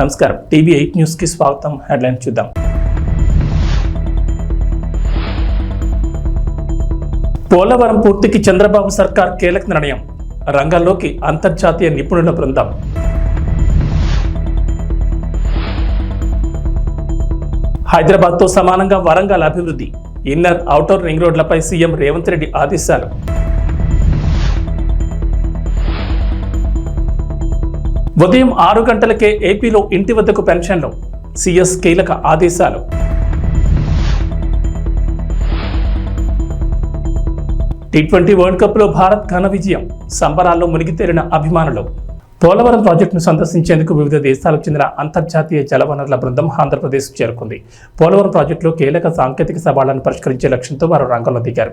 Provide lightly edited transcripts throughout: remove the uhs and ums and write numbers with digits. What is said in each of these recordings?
నమస్కారం, TV8 news కి స్వాగతం. హెడ్లైన్ చూద్దాం. పోలవరం పూర్తికి చంద్రబాబు సర్కార్ కీలక నిర్ణయం. రంగంలోకి అంతర్జాతీయ నిపుణుల బృందం. హైదరాబాద్తో సమానంగా వరంగల్ అభివృద్ధి. ఇన్నర్, ఔటర్ రింగ్ రోడ్లపై సీఎం రేవంత్ రెడ్డి ఆదేశాలు. ఉదయం 6 గంటలకే ఏపీలో ఇంటి వద్దకు పెన్షన్లు. సీఎస్ కీలక ఆదేశాలు. T20 వరల్డ్ కప్లో భారత్ ఘన విజయం. సంబరాల్లో మునిగి తేలిన అభిమానులు. పోలవరం ప్రాజెక్టును సందర్శించేందుకు వివిధ దేశాలకు చెందిన అంతర్జాతీయ జలవనరుల బృందం ఆంధ్రప్రదేశ్ చేరుకుంది. పోలవరం ప్రాజెక్టులో కీలక సాంకేతిక సవాళ్లను పరిష్కరించే లక్ష్యంతో వారు రంగంలో దిగారు.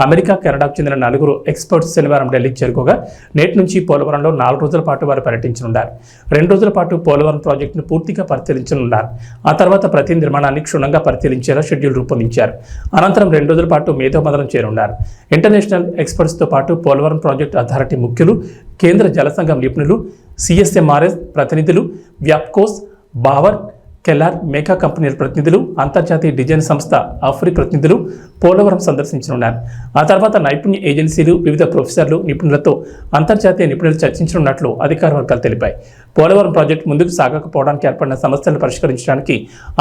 అమెరికా, కెనడాకు చెందిన 4 ఎక్స్పర్ట్స్ శనివారం ఢిల్లీకి చేరుకోగా నేటి నుంచి పోలవరంలో 4 రోజుల పాటు వారు పర్యటించనున్నారు. 2 రోజుల పాటు పోలవరం ప్రాజెక్టును పూర్తిగా పరిశీలించనున్నారు. ఆ తర్వాత ప్రతి నిర్మాణాన్ని క్షుణ్ణంగా పరిశీలించేలా షెడ్యూల్ రూపొందించారు. అనంతరం 2 రోజుల పాటు మేధోమథనం చేరున్నారు. ఇంటర్నేషనల్ ఎక్స్పర్ట్స్తో పాటు పోలవరం ప్రాజెక్టు అథారిటీ ముఖ్యులు, కేంద్ర జల సంఘం నిపుణులు, CSMRS ప్రతినిధులు, వ్యాప్కోస్, బావర్, కెల్లార్, మేకా కంపెనీల ప్రతినిధులు, అంతర్జాతీయ డిజైన్ సంస్థ ఆఫ్రి ప్రతినిధులు పోలవరం సందర్శించనున్నారు. ఆ తర్వాత నైపుణ్య ఏజెన్సీలు, వివిధ ప్రొఫెసర్లు, నిపుణులతో అంతర్జాతీయ నిపుణులు చర్చించనున్నట్లు అధికార వర్గాలు తెలిపాయి. పోలవరం ప్రాజెక్టు ముందుకు సాగకపోవడానికి ఏర్పడిన సమస్యలను పరిష్కరించడానికి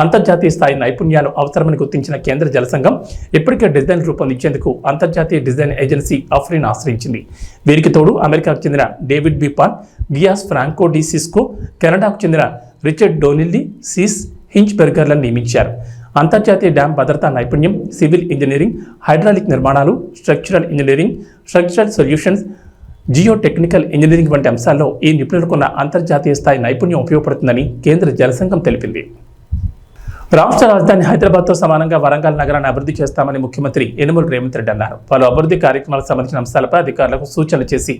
అంతర్జాతీయ స్థాయి నైపుణ్యాలు అవసరమని గుర్తించిన కేంద్ర జల సంఘం ఇప్పటికే డిజైన్ రూపొందించేందుకు అంతర్జాతీయ డిజైన్ ఏజెన్సీ ఆఫ్రిని ఆశ్రయించింది. వీరికి తోడు అమెరికాకు చెందిన డేవిడ్ బి పాల్, గియాస్ ఫ్రాంకో డి సిస్కో, కెనడాకు చెందిన రిచర్డ్ డోనిల్లీ, సీస్ హించ్బెర్గర్లను నియమించారు. అంతర్జాతీయ డ్యామ్ భద్రతా నైపుణ్యం, సివిల్ ఇంజనీరింగ్, హైడ్రాలిక్ నిర్మాణాలు, structural engineering, structural solutions, geo technical engineering వంటి అంశాల్లో ఈ నిపుణులకున్న అంతర్జాతీయ స్థాయి నైపుణ్యం ఉపయోగపడుతుందని కేంద్ర జలసంఘం తెలిపింది. రాష్ట్ర రాజధాని హైదరాబాద్తో సమానంగా వరంగల్ నగరాన్ని అభివృద్ధి చేస్తామని ముఖ్యమంత్రి యనుమల రేవంత్ రెడ్డి అన్నారు. పలు అభివృద్ధి కార్యక్రమాలకు సంబంధించిన అంశాలపై అధికారులకు సూచనలు చేసి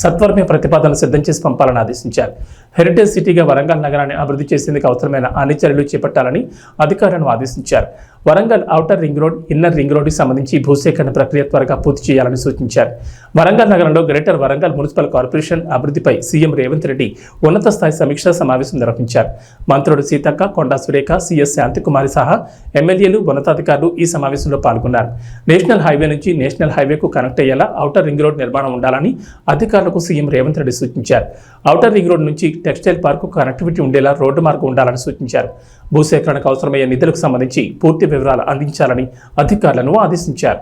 సత్వరమే ప్రతిపాదనలు సిద్ధం చేసి పంపాలని ఆదేశించారు. హెరిటేజ్ సిటీగా వరంగల్ నగరాన్ని అభివృద్ధి చేసేందుకు అవసరమైన అన్ని చర్యలు చేపట్టాలని అధికారులను ఆదేశించారు. Warangal outer ring road, inner ring రోడ్డుకి సంబంధించి భూసేకరణ ప్రక్రియ త్వరగా పూర్తి చేయాలని సూచించారు. వరంగల్ నగరంలో గ్రేటర్ వరంగల్ మున్సిపల్ కార్పొరేషన్ అభివృద్ధిపై సీఎం రేవంత్ రెడ్డి ఉన్నత స్థాయి సమీక్షా సమావేశం నిర్వహించారు. మంత్రులు సీతక్క, కొండా సురేఖ, సిఎస్ శాంతికుమారి సహా ఎమ్మెల్యేలు, ఉన్నతాధికారులు ఈ సమావేశంలో పాల్గొన్నారు. నేషనల్ హైవే నుంచి నేషనల్ హైవేకు కనెక్ట్ అయ్యేలా ఔటర్ రింగ్ రోడ్ నిర్మాణం ఉండాలని అధికారులకు సీఎం రేవంత్ రెడ్డి సూచించారు. ఔటర్ రింగ్ రోడ్ నుంచి టెక్స్టైల్ పార్కు కనెక్టివిటీ ఉండేలా రోడ్డు మార్గం ఉండాలని సూచించారు. భూసేకరణకు అవసరమయ్యే నిధులకు సంబంధించి పూర్తి వివరాలు అందించాలని అధికారులను ఆదేశించారు.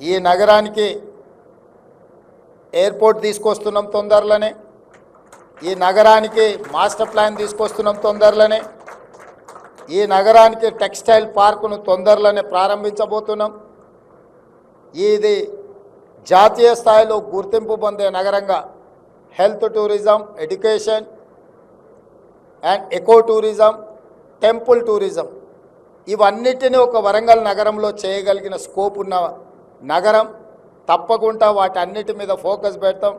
ఈ నగరానికి ఎయిర్పోర్ట్ తీసుకొస్తున్నాం తొందరలోనే, ఈ నగరానికి మాస్టర్ ప్లాన్ తీసుకొస్తున్నాం తొందరలోనే, ఈ నగరానికి టెక్స్టైల్ పార్కును తొందరలోనే ప్రారంభించబోతున్నాం. ఇది జాతీయ స్థాయిలో గుర్తింపు పొందే నగరంగా health tourism, education and eco tourism, temple tourism ఇవన్నిటినీ ఒక వరంగల్ నగరంలో చేయగలిగిన స్కోప్ ఉన్న నగరం. తప్పకుండా వాటన్నిటి మీద ఫోకస్ పెడతాం.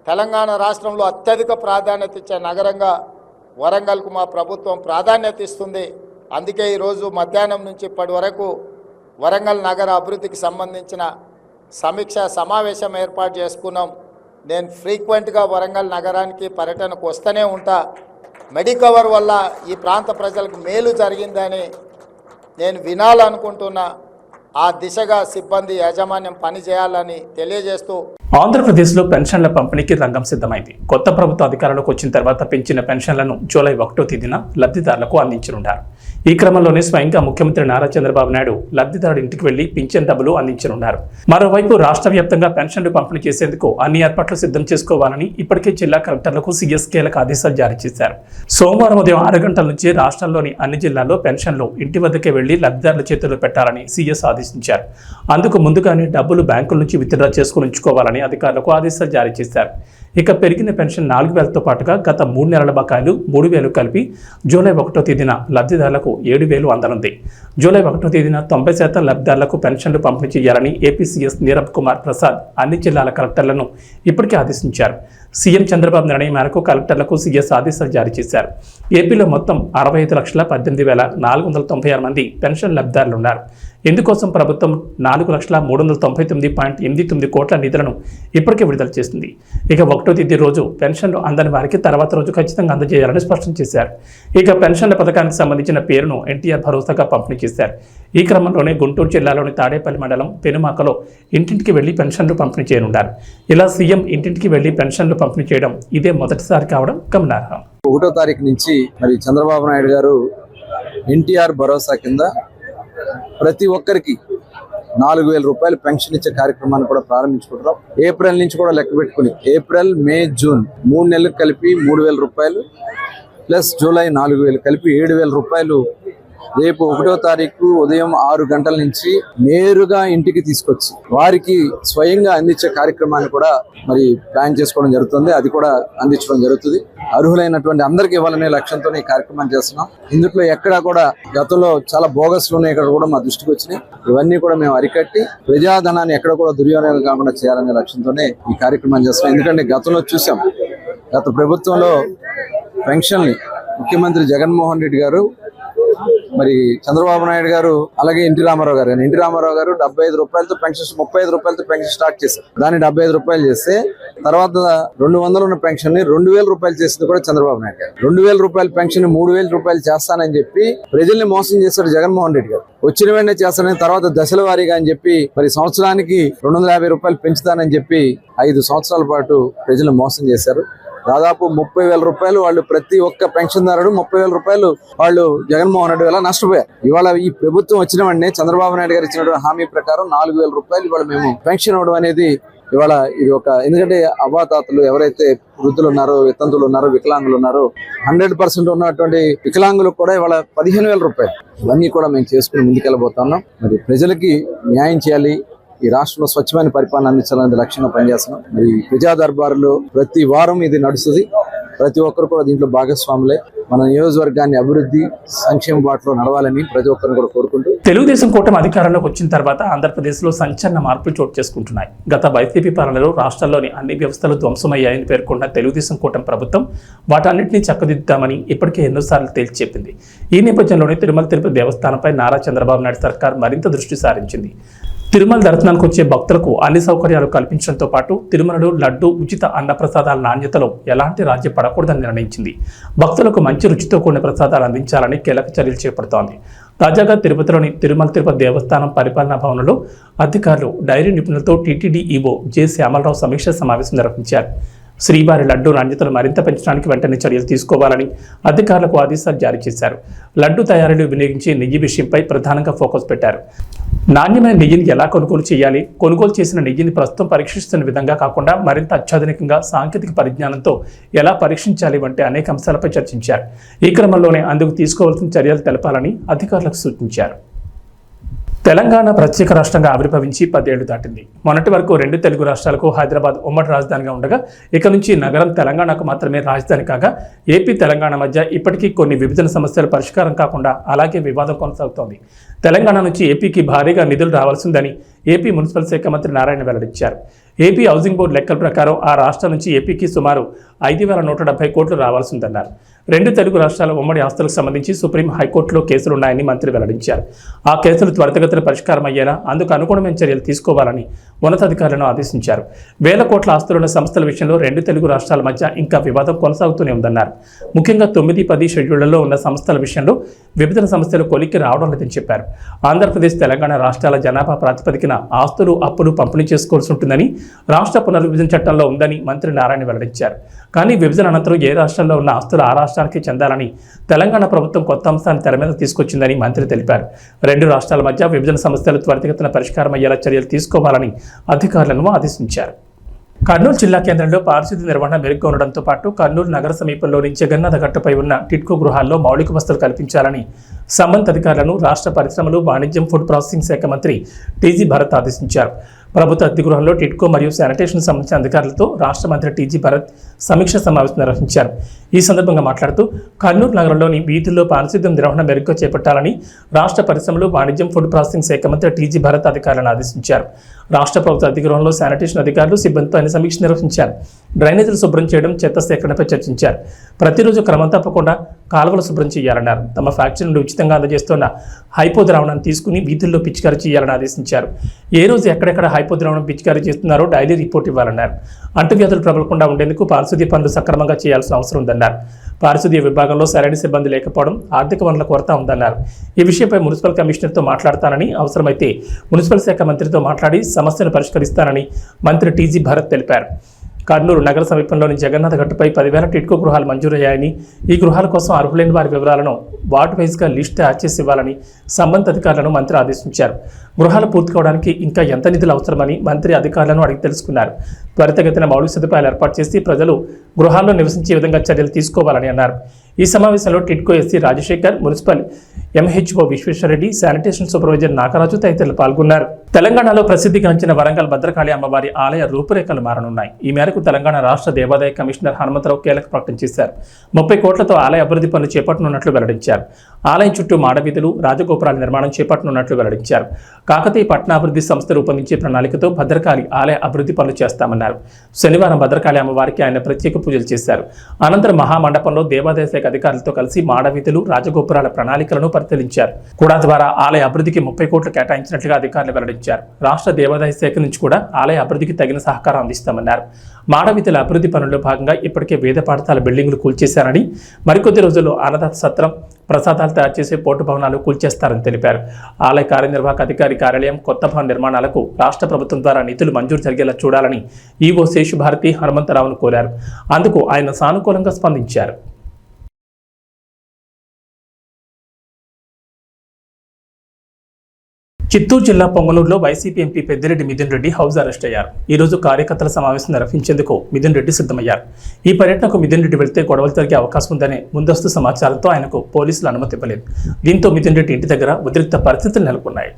తెలంగాణ రాష్ట్రంలో అత్యధిక ప్రాధాన్యత ఇచ్చే నగరంగా వరంగల్కు మా ప్రభుత్వం ప్రాధాన్యత ఇస్తుంది. అందుకే ఈరోజు మధ్యాహ్నం నుంచి ఇప్పటి వరకు వరంగల్ నగర అభివృద్ధికి సంబంధించిన సమీక్షా సమావేశం ఏర్పాటు చేసుకున్నాం. నేను ఫ్రీక్వెంట్గా వరంగల్ నగరానికి పర్యటనకు వస్తూనే ఉంటా. మెడికవర్ వల్ల ఈ ప్రాంత ప్రజలకు మేలు జరిగిందని నేను వినాలనుకుంటున్నా. ఆ దిశగా సిబ్బంది యాజమాన్యం పనిచేయాలని తెలియజేస్తూ ఆంధ్రప్రదేశ్లో పెన్షన్ల పంపిణీకి రంగం సిద్ధమైంది. కొత్త ప్రభుత్వ అధికారంలోకి వచ్చిన తర్వాత పెంచిన పెన్షన్లను జూలై 1వ తేదీన లబ్ధిదారులకు అందించనున్నారు. ఈ క్రమంలోనే స్వయంగా ముఖ్యమంత్రి నారా చంద్రబాబు నాయుడు లబ్ధిదారుడి ఇంటికి వెళ్లి పింఛన్ డబ్బులు అందించనున్నారు. మరోవైపు రాష్ట్ర వ్యాప్తంగా పెన్షన్లు పంపిణీ చేసేందుకు అన్ని ఏర్పాట్లు సిద్ధం చేసుకోవాలని ఇప్పటికే జిల్లా కలెక్టర్లకు సీఎస్ కీలక ఆదేశాలు జారీ చేశారు. సోమవారం ఉదయం 6 గంటల నుంచి రాష్ట్రంలోని అన్ని జిల్లాల్లో పెన్షన్లు ఇంటి వద్దకే వెళ్లి లబ్ధిదారుల చేతుల్లో పెట్టాలని సీఎస్ ఆదేశించారు. అందుకు ముందుగానే డబ్బులు బ్యాంకుల నుంచి విత్డ్రా చేసుకుని ఉంచుకోవాలని అధికారులకు ఆదేశాలు జారీ చేశారు. ఇక పెరిగిన పెన్షన్ 4,000తో పాటుగా గత 3 నెలల బకాయిలు 3,000 కలిపి జూలై 1వ తేదీన లబ్ధిదారులకు 7,000 అందనుంది. జూలై 1వ తేదీన 90% లబ్ధిదారులకు పెన్షన్లు పంపిణీ చేయాలని ఏపీ సీఎస్ నీరబ్ కుమార్ ప్రసాద్ అన్ని జిల్లాల కలెక్టర్లను ఇప్పటికే ఆదేశించారు. సీఎం చంద్రబాబు నిర్ణయం మేరకు కలెక్టర్లకు సీఎస్ ఆదేశాలు జారీ చేశారు. ఏపీలో మొత్తం 65,18,496 మంది పెన్షన్ లబ్ధిదారులు ఉన్నారు. ఇందుకోసం ప్రభుత్వం 4,399.89 కోట్ల నిధులను ఇప్పటికే విడుదల చేసింది. ఇక 1వ తేదీ రోజు పెన్షన్లు అందని వారికి తర్వాత రోజు ఖచ్చితంగా అందజేయాలని స్పష్టం చేశారు. ఇక పెన్షన్ల పథకానికి సంబంధించిన పేరును ఎన్టీఆర్ భరోసాగా పంపిణీ చేశారు. ఈ క్రమంలోనే గుంటూరు జిల్లాలోని తాడేపల్లి మండలం పెనుమాకలో ఇంటింటికి వెళ్లి పెన్షన్లు పంపిణీ చేయనున్నారు. ఇలా సీఎం ఇంటింటికి వెళ్లి పెన్షన్లు పంపిణీ చేయడం ఇదే మొదటిసారి కావడం గమనార్హం. 1వ తారీఖు నుంచి మరి చంద్రబాబు నాయుడు గారు ఎన్టీఆర్ భరోసా కింద ప్రతి ఒక్కరికి 4,000 రూపాయలు పెన్షన్ ఇచ్చే కార్యక్రమాన్ని కూడా ప్రారంభించుకుంటున్నాం. ఏప్రిల్ నుంచి కూడా లెక్క పెట్టుకుని ఏప్రిల్, మే, జూన్ 3 నెలలకు కలిపి 3,000 రూపాయలు ప్లస్ జూలై 4,000 కలిపి 7,000 రూపాయలు రేపు 1వ తారీఖు ఉదయం 6 గంటల నుంచి నేరుగా ఇంటికి తీసుకొచ్చి వారికి స్వయంగా అందించే కార్యక్రమాన్ని కూడా మరి ప్లాన్ చేసుకోవడం జరుగుతుంది. అది కూడా అందించడం జరుగుతుంది. అర్హులైనటువంటి అందరికీ ఇవ్వాలనే లక్ష్యంతో ఈ కార్యక్రమం చేస్తున్నాం. ఇందులో ఎక్కడా కూడా గతంలో చాలా బోగస్లు ఉన్నాయి, ఇక్కడ కూడా మా దృష్టికి వచ్చినాయి. ఇవన్నీ కూడా మేము అరికట్టి ప్రజాధనాన్ని ఎక్కడ కూడా దుర్వినియోగం కాకుండా చేయాలనే లక్ష్యంతోనే ఈ కార్యక్రమం చేస్తున్నాం. ఎందుకంటే గతంలో చూసాం, గత ప్రభుత్వంలో పెన్షన్ని ముఖ్యమంత్రి జగన్మోహన్ రెడ్డి గారు, మరి చంద్రబాబు నాయుడు గారు, అలాగే ఎన్టీ రామారావు గారు 75 రూపాయలతో పెన్షన్, 35 రూపాయలతో పెన్షన్ స్టార్ట్ చేశారు. దాన్ని 75 రూపాయలు చేస్తే తర్వాత 200 ఉన్న పెన్షన్ ని 2,000 రూపాయలు చేసింది కూడా చంద్రబాబు నాయుడు గారు. 2,000 రూపాయల పెన్షన్ 3,000 రూపాయలు చేస్తానని చెప్పి ప్రజల్ని మోసం చేశారు జగన్మోహన్ రెడ్డి గారు. వచ్చిన వెంటనే చేస్తానని, తర్వాత దశల వారీగా అని చెప్పి మరి సంవత్సరానికి 250 రూపాయలు పెంచుతానని చెప్పి 5 సంవత్సరాల పాటు ప్రజలు మోసం చేశారు. దాదాపు 30,000 రూపాయలు వాళ్ళు ప్రతి ఒక్క పెన్షన్దారుడు 30,000 రూపాయలు వాళ్ళు జగన్మోహన్ రెడ్డి వల్ల నష్టపోయారు. ఇవాళ ఈ ప్రభుత్వం వచ్చిన వెంటనే చంద్రబాబు నాయుడు గారు ఇచ్చిన హామీ ప్రకారం 4,000 రూపాయలు ఇవాళ మేము పెన్షన్ ఇవ్వడం అనేది ఇవాళ ఇది ఒక, ఎందుకంటే అవ్వాతాతలు ఎవరైతే వృద్ధులు ఉన్నారో, వితంతులు ఉన్నారో, వికలాంగులు ఉన్నారో 100% ఉన్నటువంటి వికలాంగులకు కూడా ఇవాళ 15,000 రూపాయలు ఇవన్నీ కూడా మేము చేసుకుని ముందుకెళ్ళబోతున్నాం. మరి ప్రజలకి న్యాయం చేయాలి, ఈ రాష్ట్రంలో స్వచ్ఛమైన పరిపాలన అందించాలనే లక్ష్యంగా పనిచేస్తున్నాం. మరి ప్రజా దర్బారులో ప్రతి వారం ఇది నడుస్తుంది. ప్రతి ఒక్కరు కూడా దీంట్లో భాగస్వాములే. మన నియోజకవర్గాన్ని అభివృద్ధి, సంక్షేమ బాటలో నడవాలని ప్రతి ఒక్కరిని కూడా కోరుకుంటూ, తెలుగుదేశం కూటమి అధికారంలోకి వచ్చిన తర్వాత ఆంధ్రప్రదేశ్లో సంచలన మార్పులు చోటు చేసుకుంటున్నాయి. గత వైసీపీ పాలనలో రాష్ట్రాల్లోని అన్ని వ్యవస్థలు ధ్వంసమయ్యాయని పేర్కొన్న తెలుగుదేశం కూటమి ప్రభుత్వం వాటన్నింటినీ చక్కదిద్దామని ఇప్పటికే ఎన్నోసార్లు తేల్చి చెప్పింది. ఈ నేపథ్యంలోనే తిరుమల తిరుపతి దేవస్థానంపై నారా చంద్రబాబు నాయుడు సర్కార్ మరింత దృష్టి సారించింది. తిరుమల దర్శనానికి వచ్చే భక్తులకు అన్ని సౌకర్యాలు కల్పించడంతో పాటు తిరుమలలో లడ్డు, ఉచిత అన్నప్రసాదాల నాణ్యతలో ఎలాంటి రాజీ పడకూడదని నిర్ణయించింది. భక్తులకు మంచి రుచితో కూడిన ప్రసాదాలు అందించాలని కీలక చర్యలు చేపడుతోంది. తాజాగా తిరుపతిలోని తిరుమల తిరుపతి దేవస్థానం పరిపాలనా భవనంలో అధికారులు, డైరీ నిపుణులతో టీటీడీ ఈవో జె శ్యామలరావు సమీక్ష సమావేశం నిర్వహించారు. శ్రీవారి లడ్డు నాణ్యతను మరింత పెంచడానికి వెంటనే చర్యలు తీసుకోవాలని అధికారులకు ఆదేశాలు జారీ చేశారు. లడ్డు తయారీలో వినియోగించే నెయ్యి విషయంపై ప్రధానంగా ఫోకస్ పెట్టారు. నాణ్యమైన నెయ్యిని ఎలా కొనుగోలు చేయాలి, కొనుగోలు చేసిన నెయ్యిని ప్రస్తుతం పరీక్షిస్తున్న విధంగా కాకుండా మరింత అత్యాధునికంగా సాంకేతిక పరిజ్ఞానంతో ఎలా పరీక్షించాలి వంటి అనేక అంశాలపై చర్చించారు. ఈ క్రమంలోనే అందుకు తీసుకోవాల్సిన చర్యలు తెలపాలని అధికారులకు సూచించారు. తెలంగాణ ప్రత్యేక రాష్ట్రంగా ఆవిర్భవించి 10 ఏళ్లు దాటింది. మొన్నటి వరకు 2 తెలుగు రాష్ట్రాలకు హైదరాబాద్ ఉమ్మడి రాజధానిగా ఉండగా ఇక నుంచి నగరం తెలంగాణకు మాత్రమే రాజధాని కాగా ఏపీ, తెలంగాణ మధ్య ఇప్పటికీ కొన్ని విభజన సమస్యలు పరిష్కారం కాకుండా అలాగే వివాదం కొనసాగుతోంది. తెలంగాణ నుంచి ఏపీకి భారీగా నిధులు రావాల్సిందని ఏపీ మున్సిపల్ శాఖ మంత్రి నారాయణ వెల్లడించారు. ఏపీ హౌసింగ్ బోర్డు లెక్కల ప్రకారం ఆ రాష్ట్రం నుంచి ఏపీకి సుమారు 5,170 కోట్లు రావాల్సిందన్నారు. 2 తెలుగు రాష్ట్రాల ఉమ్మడి ఆస్తులకు సంబంధించి సుప్రీం హైకోర్టులో కేసులున్నాయని మంత్రి వెల్లడించారు. ఆ కేసులు త్వరితగతిన పరిష్కారం అయ్యేలా అందుకు అనుగుణమైన చర్యలు తీసుకోవాలని ఉన్నతాధికారులను ఆదేశించారు. వేల కోట్ల ఆస్తులున్న సంస్థల విషయంలో 2 తెలుగు రాష్ట్రాల మధ్య ఇంకా వివాదం కొనసాగుతూనే ఉందన్నారు. ముఖ్యంగా 9, 10 షెడ్యూళ్లలో ఉన్న సంస్థల విషయంలో విభజన సమస్యలు కొలిక్కి రావడం లేదని చెప్పారు. ఆంధ్రప్రదేశ్, తెలంగాణ రాష్ట్రాల జనాభా ప్రాతిపదికన ఆస్తులు, అప్పులు పంపిణీ చేసుకోవాల్సి ఉంటుందని రాష్ట్ర పునర్విభజన చట్టంలో ఉందని మంత్రి నారాయణ వెల్లడించారు. కానీ విభజన అనంతరం ఏ రాష్ట్రంలో ఉన్న ఆస్తులు ఆ రాష్ట్రానికి చెందాలని తెలంగాణ ప్రభుత్వం కొత్త అంశాన్ని తెర మీద తీసుకొచ్చిందని మంత్రి తెలిపారు. 2 రాష్ట్రాల మధ్య విభజన సమస్యలు త్వరితగతిన పరిష్కారం అయ్యేలా చర్యలు తీసుకోవాలని అధికారులను ఆదేశించారు. కర్నూలు జిల్లా కేంద్రంలో పారిశుద్ధ్య నిర్వహణ మెరుగ్గా ఉండడంతో పాటు కర్నూలు నగర సమీపంలోని జగన్నాథ గట్టుపై ఉన్న టిట్కో గృహాల్లో మౌలిక వసతులు కల్పించాలని సంబంధిత అధికారులను రాష్ట్ర పరిశ్రమలు, వాణిజ్యం, ఫుడ్ ప్రాసెసింగ్ శాఖ మంత్రి టీజీ భరత్ ఆదేశించారు. ప్రభుత్వ అతిగృహంలో టిట్కో మరియు శానిటేషన్ సంబంధించిన అధికారులతో రాష్ట్ర మంత్రి టీజీ భరత్ సమీక్ష సమావేశం నిర్వహించారు. ఈ సందర్భంగా మాట్లాడుతూ కర్నూలు నగరంలోని వీధుల్లో పారిశుద్ధ్యం నిర్వహణ మెరుగ్గా చేపట్టాలని రాష్ట్ర పరిశ్రమలు, వాణిజ్యం, ఫుడ్ ప్రాసెసింగ్ శాఖ మంత్రి టీజీ భరత్ అధికారులను ఆదేశించారు. రాష్ట్ర ప్రభుత్వ అధిగృహంలో శానిటేషన్ అధికారులు, సిబ్బందితో ఆయన సమీక్ష నిర్వహించారు. డ్రైనేజీలు శుభ్రం చేయడం, చెత్త సేకరణపై చర్చించారు. ప్రతిరోజు క్రమం తప్పకుండా కాలువలు శుభ్రం చేయాలన్నారు. తమ ఫ్యాక్టరీ నుండి ఉచితంగా అందజేస్తున్న హైపో ద్రావణాన్ని తీసుకుని వీధుల్లో పిచికారీ చేయాలని ఆదేశించారు. ఏ రోజు ఎక్కడెక్కడ హైపో ద్రావణం పిచికారీ చేస్తున్నారో డైలీ రిపోర్ట్ ఇవ్వాలన్నారు. అంటువ్యాధులు ప్రబలకుండా ఉండేందుకు పారిశుద్ధ్య పనులు సక్రమంగా చేయాల్సిన అవసరం ఉందన్నారు. పారిశుద్ధ్య విభాగంలో సరైన సిబ్బంది లేకపోవడం, ఆర్థిక వనరుల కొరత ఉందన్నారు. ఈ విషయంపై మున్సిపల్ కమిషనర్తో మాట్లాడతానని, అవసరమైతే మున్సిపల్ శాఖ మంత్రితో మాట్లాడి సమస్యను పరిష్కరిస్తానని మంత్రి టీజీ భరత్ తెలిపారు. కర్నూలు నగర సమీపంలోని జగన్నాథ గట్టుపై 10,000 టిట్కో గృహాలు మంజూరయ్యాయని, ఈ గృహాల కోసం అర్హులైన వారి వివరాలను వార్డు వైజ్గా లిస్ట్ తయారు చేసి ఇవ్వాలని సంబంధిత అధికారులను మంత్రి ఆదేశించారు. గృహాలు పూర్తి కావడానికి ఇంకా ఎంత నిధులు అవసరమని మంత్రి అధికారులను అడిగి తెలుసుకున్నారు. త్వరితగతిన మౌలిక సదుపాయాలు ఏర్పాటు చేసి ప్రజలు గృహాల్లో నివసించే విధంగా చర్యలు తీసుకోవాలని అన్నారు. ఈ సమావేశంలో TIDCO SC Rajasekhar, municipal MHO Visweswara Reddy, sanitation supervisor Nagaraju తదితరులు పాల్గొన్నారు. తెలంగాణలో ప్రసిద్ధిగాంచిన వరంగల్ భద్రకాళి అమ్మవారి ఆలయ రూపురేఖలు మారనున్నాయి. ఈ మేరకు తెలంగాణ రాష్ట్ర దేవాదాయ కమిషనర్ హనుమంతరావు కీలక ప్రకటన చేశారు. 30 కోట్లతో ఆలయ అభివృద్ధి పనులు చేపట్టనున్నట్లు వెల్లడించారు. ఆలయం చుట్టూ మాడవీధులు, రాజగోపురాల నిర్మాణం చేపట్టనున్నట్లు వెల్లడించారు. కాకతీయ పట్టణాభివృద్ధి సంస్థ రూపొందించే ప్రణాళికతో భద్రకాళి ఆలయ అభివృద్ధి పనులు చేస్తామన్నారు. శనివారం భద్రకాళి అమ్మవారికి ఆయన ప్రత్యేక పూజలు చేశారు. అనంతరం మహామండపంలో దేవాదాయ శాఖ అధికారులతో కలిసి మాడవీధులు, రాజగోపురాల ప్రణాళికలను పరిశీలించారు. కూడా ద్వారా ఆలయ అభివృద్ధికి 30 కోట్లు కేటాయించినట్లుగా అధికారులు వెల్లడించారు. రాష్ట్ర దేవాదాయ శాఖ నుంచి కూడా ఆలయ అభివృద్ధికి తగిన సహకారం అందిస్తామన్నారు. మాడవీధుల అభివృద్ధి పనుల్లో భాగంగా ఇప్పటికే వేద పాఠశాల బిల్డింగులు కూల్చేశారని, మరికొద్ది రోజుల్లో అన్నదాత సత్రం, ప్రసాదాలు తయారు చేసే పోర్టు భవనాలు కూల్చేస్తారని తెలిపారు. ఆలయ కార్యనిర్వాహక అధికారి కార్యాలయం, కొత్త భవన నిర్మాణాలకు రాష్ట్ర ప్రభుత్వం ద్వారా నిధులు మంజూరు జరిగేలా చూడాలని ఈవో శేషుభారతి హనుమంతరావును కోరారు. అందుకు ఆయన సానుకూలంగా స్పందించారు. చిత్తూరు జిల్లా పొంగనూరులో YCP MP Peddireddy Mithun Reddy house arrest అయ్యారు. ఈ రోజు కార్యకర్తల సమావేశం నిర్వహించేందుకు మిథున్ రెడ్డి సిద్ధమయ్యారు. ఈ పర్యటనకు మిథున్ రెడ్డి వెళ్తే గొడవలు జరిగే అవకాశం ఉందనే ముందస్తు సమాచారంతో ఆయనకు పోలీసులు అనుమతి ఇవ్వలేదు. దీంతో మిథున్ రెడ్డి ఇంటి దగ్గర ఉద్రిక్త పరిస్థితులు నెలకొన్నాయి.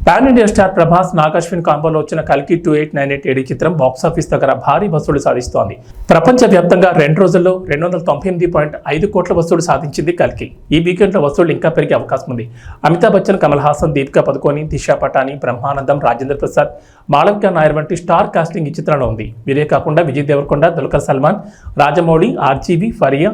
Pan India star Prabhas, Nagashwin కాంబోలో వచ్చిన కల్కి 2898 ఏడీ చిత్రం బాక్సాఫీస్ దగ్గర భారీ వసూలు సాధిస్తోంది. ప్రపంచవ్యాప్తంగా 2 రోజుల్లో 298.5 కోట్ల వసూలు సాధించింది కల్కి. ఈ వీకెండ్లో వసూళ్లు ఇంకా పెరిగే అవకాశం ఉంది. అమితాబ్ బచ్చన్, కమల్ హాసన్, దీపికా పదుకోని, దిశా పటాని, బ్రహ్మానందం, రాజేంద్ర ప్రసాద్, మాళవిక నాయర్ వంటి స్టార్ కాస్టింగ్ ఈ చిత్రంలో ఉంది. వీరే కాకుండా విజయ్ దేవరకొండ, దుల్కర్ సల్మాన్, రాజమౌళి, ఆర్జీవి, ఫరియా,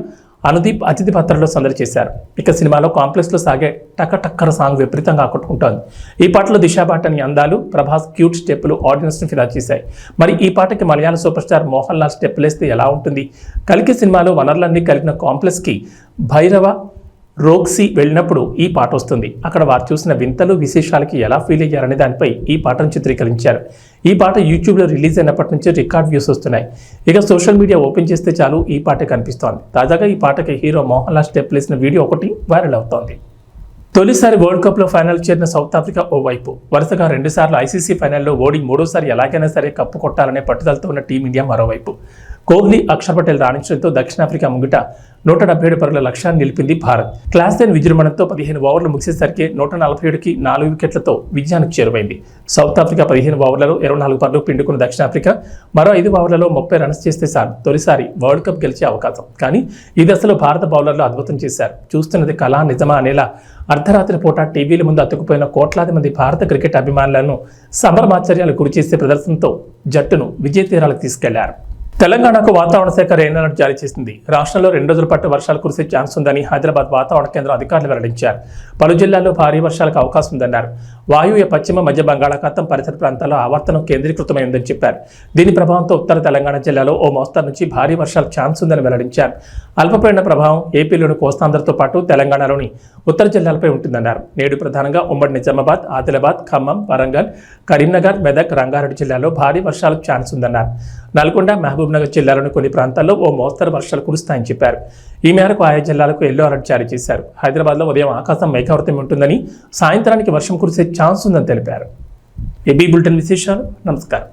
అనుదీప్ అతిథి పాత్రలో సందడి చేశారు. ఇక సినిమాలో కాంప్లెక్స్లో సాగే టక్కర సాంగ్ విపరీతంగా ఆకట్టుకుంటోంది. ఈ పాటలో దిశా పటాని అందాలు, ప్రభాస్ క్యూట్ స్టెప్పులు ఆడియన్స్ను ఫిదా చేశాయి. మరి ఈ పాటకి మలయాళ సూపర్ స్టార్ మోహన్ లాల్ స్టెప్పులు వేస్తే ఎలా ఉంటుంది? కల్కి సినిమాలో వనరులన్నీ కలిగిన కాంప్లెక్స్కి భైరవ, రోక్సీ వెళ్ళినప్పుడు ఈ పాట వస్తుంది. అక్కడ వారు చూసిన వింతలు, విశేషాలకి ఎలా ఫీల్ అయ్యారనే దానిపై ఈ పాటను చిత్రీకరించారు. ఈ పాట యూట్యూబ్లో రిలీజ్ అయినప్పటి నుంచి రికార్డ్ వ్యూస్ వస్తున్నాయి. ఇక సోషల్ మీడియా ఓపెన్ చేస్తే చాలు ఈ పాట కనిపిస్తోంది. తాజాగా ఈ పాటకి హీరో మోహన్ లాల్ స్టెప్ వేసిన వీడియో ఒకటి వైరల్ అవుతోంది. తొలిసారి వరల్డ్ కప్లో ఫైనల్ చేరిన సౌత్ ఆఫ్రికా ఓవైపు, వరుసగా 2 సార్లు ఐసీసీ ఫైనల్లో ఓడి 3వ సారి ఎలాగైనా సరే కప్పు కొట్టాలనే పట్టుదలతో ఉన్న టీమిండియా మరోవైపు. కోహ్లీ, అక్షర్ పటేల్ రాణించడంతో దక్షిణాఫ్రికా ముంగిట 177 పరుగుల లక్ష్యాన్ని నిలిపింది భారత్. క్లాస్ 10 విజృంభణతో 15 ఓవర్లు ముగిసేసరికి 147కి 4 వికెట్లతో విజయానికి చేరువైంది. సౌత్ ఆఫ్రికా 15 ఓవర్లలో 24 పరుగులు పిండుకున్న దక్షిణాఫ్రికా మరో 5 ఓవర్లలో 30 రన్స్ చేస్తే చాలు తొలిసారి వరల్డ్ కప్ గెలిచే అవకాశం. కానీ ఈ దశలో భారత బౌలర్లు అద్భుతం చేశారు. చూస్తున్నది కళా నిజమా అనేలా అర్ధరాత్రి పూట టీవీల ముందు అతుక్కుపోయిన కోట్లాది మంది భారత క్రికెట్ అభిమానులను సంబరమాచర్యాలు గురిచేసే ప్రదర్శనతో జట్టును విజయ తీరాలకు తీసుకెళ్లారు. తెలంగాణకు వాతావరణ శాఖ రెయిన్ అలర్ట్ జారీ చేసింది. రాష్ట్రంలో 2 రోజుల పాటు వర్షాలు కురిసే ఛాన్స్ ఉందని హైదరాబాద్ వాతావరణ కేంద్రం అధికారులు వెల్లడించారు. పలు జిల్లాల్లో భారీ వర్షాలకు అవకాశం ఉందన్నారు. వాయువ్య పశ్చిమ మధ్య బంగాళాఖాతం పరిసర ప్రాంతాల్లో ఆవర్తనం కేంద్రీకృతమై ఉందని చెప్పారు. దీని ప్రభావంతో ఉత్తర తెలంగాణ జిల్లాలో ఓ మోస్తరు నుంచి భారీ వర్షాల ఛాన్స్ ఉందని వెల్లడించారు. అల్పపీడన ప్రభావం ఏపీలోని కోస్తాంధ్రతో పాటు తెలంగాణలోని ఉత్తర జిల్లాలపై ఉంటుందన్నారు. నేడు ప్రధానంగా ఉమ్మడి నిజామాబాద్, ఆదిలాబాద్, ఖమ్మం, వరంగల్, కరీంనగర్, మెదక్, రంగారెడ్డి జిల్లాలో భారీ వర్షాలకు ఛాన్స్ ఉందన్నారు. నల్గొండ, మహబూబ్ మహబూబ్నగర్ జిల్లాలోని కొన్ని ప్రాంతాల్లో ఓ మోస్తరు వర్షాలు కురుస్తాయని చెప్పారు. ఈ మేరకు ఆయా జిల్లాలకు ఎల్లో అలర్ట్ జారీ చేశారు. హైదరాబాద్లో ఉదయం ఆకాశం మేఘావృతం ఉంటుందని, సాయంత్రానికి వర్షం కురిసే ఛాన్స్ ఉందని తెలిపారు. ఏబీ బులెటిన్ విశేషాలు. నమస్కారం.